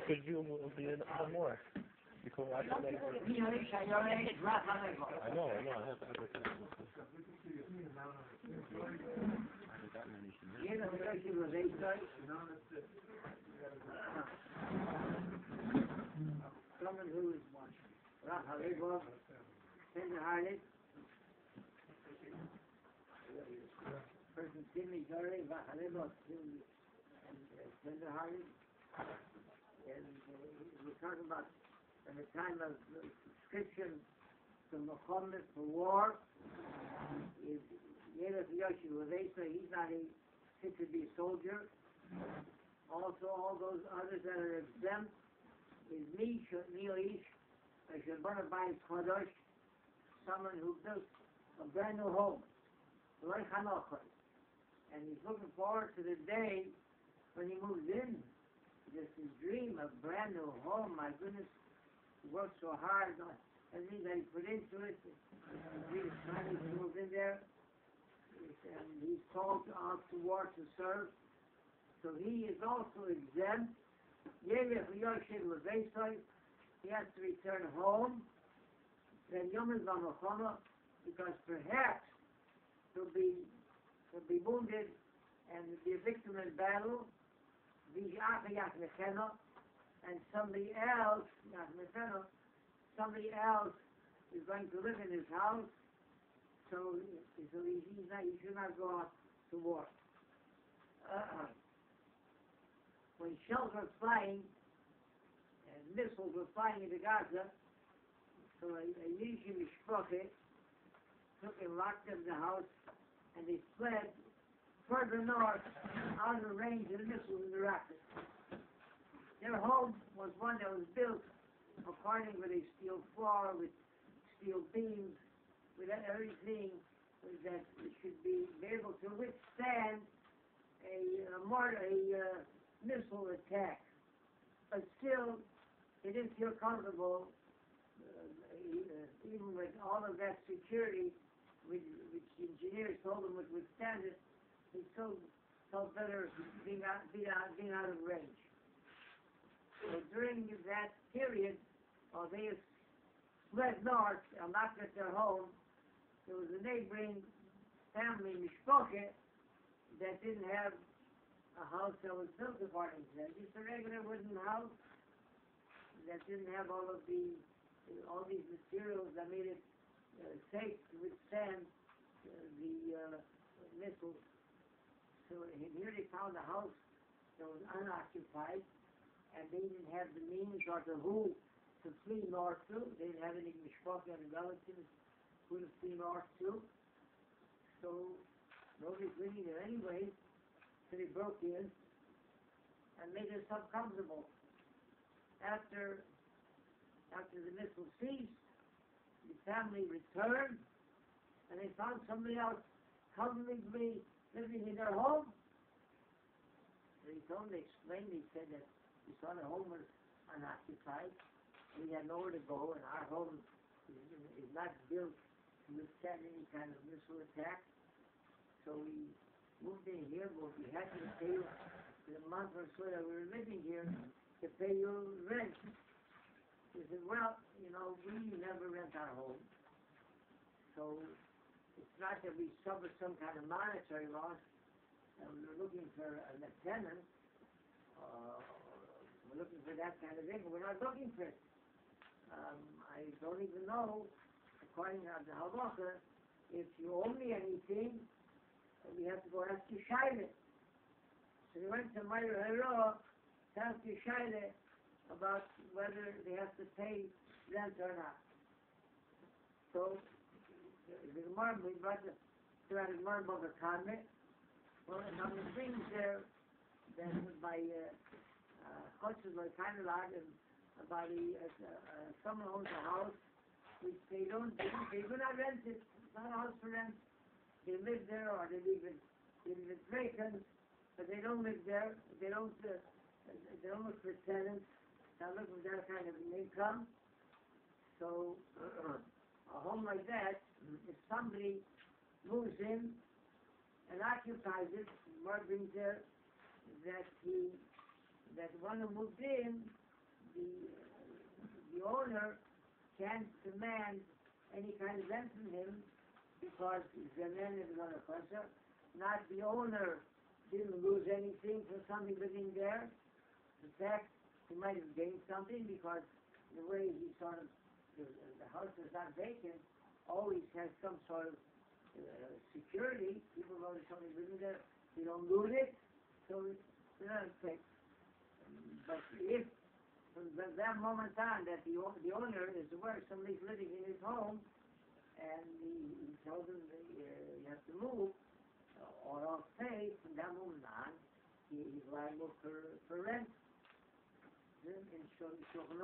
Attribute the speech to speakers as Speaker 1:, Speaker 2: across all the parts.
Speaker 1: could view be another more. You could watch it later. I know, I have to understand.
Speaker 2: Someone who is Rabbi, tender-hearted, person timid, tender-hearted, and we're talking about in the time of conscription to Muhammad for war. Is he's not fit to be a soldier. Also, all those others that are exempt is someone who built a brand new home, and he's looking forward to the day when he moves in. Just his dream, a brand new home. My goodness, he worked so hard, everything that he put into it. He's trying to move in there, and he's called out to war to serve. So he is also exempt. He has to return home. Then because perhaps he'll be wounded and be a victim in battle. And somebody else is going to live in his house. So he should not go out to war. When shells were flying and missiles were flying into Gaza, so a Yiddish mishpacha took and locked them in the house, and they fled further north, out of the range of the missiles and the rockets. Their home was one that was built according with a steel floor, with steel beams, with everything that should be able to withstand a missile attack. But still, they didn't feel comfortable, even with all of that security, which engineers told them would withstand it. They still felt better being out of range. So during that period, while they fled north and knocked at their home, there was a neighboring family, mishpacha, that didn't have a house that was built according to them. Just a regular wooden house that didn't have all these materials that made it safe to withstand the missiles. So here they found a house that was unoccupied, and they didn't have the means or the who to flee north to. They didn't have any mishpacha and relatives who to flee north to. So nobody's living there anyway. So they broke in and made themselves comfortable. After the missile ceased, the family returned, and they found somebody else comfortably living in their home. So he told them, they explained, he said that he saw the home was unoccupied. We had nowhere to go, and our home is not built to withstand any kind of missile attack. So we moved in here, but we had to pay the month or so that we were living here to pay your rent. He said, well, we never rent our home. So it's not that we suffer some kind of monetary loss, and we're looking for a tenant. We're looking for that kind of thing. We're not looking for it. I don't even know, according to the halacha, if you owe me anything, we have to go ask Yeshayla. So we went to Meir Hero to ask Yeshayla about whether they have to pay rent or not. So the Gemara, we brought the Gemara about the Karmeh. Well, now the things there that by Chotzer, by Kainalad, and by someone owns a house, which they do not rent it. It's not a house for rent. They live there, or they live in vacant, but they don't live there. They don't look for tenants. They're looking for that kind of income. So a home like that, if somebody moves in and occupies it, Mark brings there that one who moved in the owner can't demand any kind of rent from him because the man is not a pasha. Not the owner didn't lose anything for somebody living there. In fact, he might have gained something because the way he sort of, the house is not vacant, always has some sort of security. People know there's somebody living there. You don't lose it, so it's not a fix. But if from that moment on that the owner is aware somebody's living in his home, and he tells him that you have to move, or else pay, from that moment on, he's liable for rent. In Shoftim,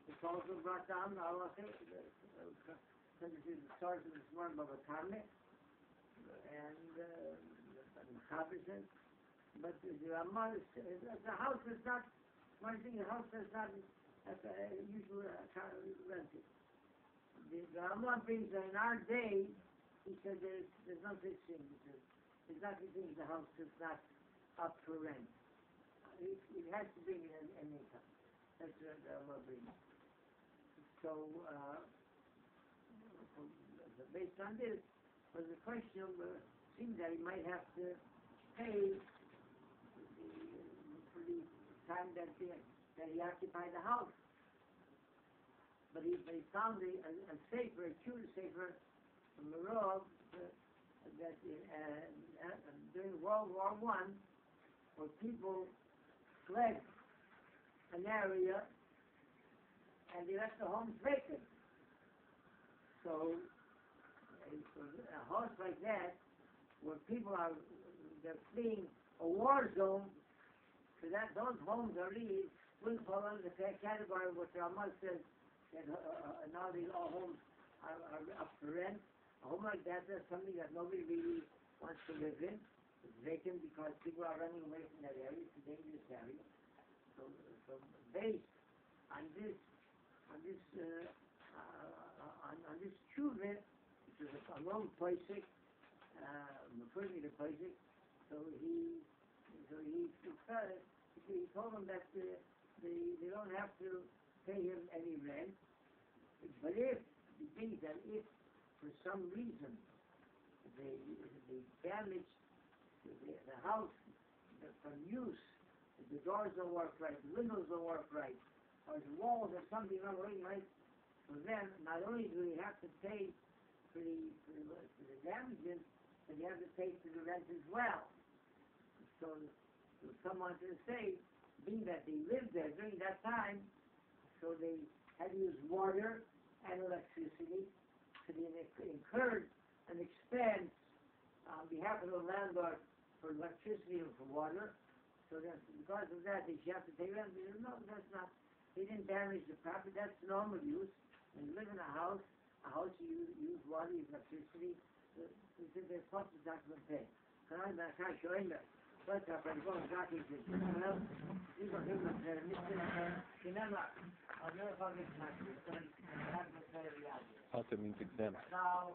Speaker 2: it's also brought down, Allah says, this is the source of this morning of a Tarmeh, and but the Ramah, the house is not, one thing, the house is not usually rented. The Ramah brings in our day, he said there's no such thing. There's not such thing as the house is not up for rent. It has to bring in an income. That's what the Ramah brings. So, based on this, was the question of seems that he might have to pay for the time that he occupied the house. But he found a safer, a true safer from the Rav that during World War I, where people fled an area and they left the homes vacant. So a house like that, where people they're fleeing a war zone, so that those homes are really will fall under the category what the Ramah says that now these all homes are up for rent. A home like that is something that nobody really wants to live in. It's vacant because people are running away from that area. It's a dangerous area. So based on this tshuva, which is a long Pesach, referring to Pesach, so he told them that they don't have to pay him any rent, but if he thinks that if for some reason they damage the house from use, the doors don't work right, the windows don't work right, or the walls or something not working right, so then not only do they have to pay for the damages, but they have to pay for the rent as well. So someone to say, being that they lived there during that time, so they had to use water and electricity, so they incurred an expense on behalf of the landlord for electricity and for water. So that because of that, they should have to pay rent. They said, no, that's not. They didn't damage the property. That's normal use. When you live in a house you use water, use electricity. They said they're supposed to not to pay. Can't show him that. But I'm going to talk to you. You go him and say, Mr. Kinema, I'll never forget to talk to you.
Speaker 1: Ultimate exam.
Speaker 2: Now,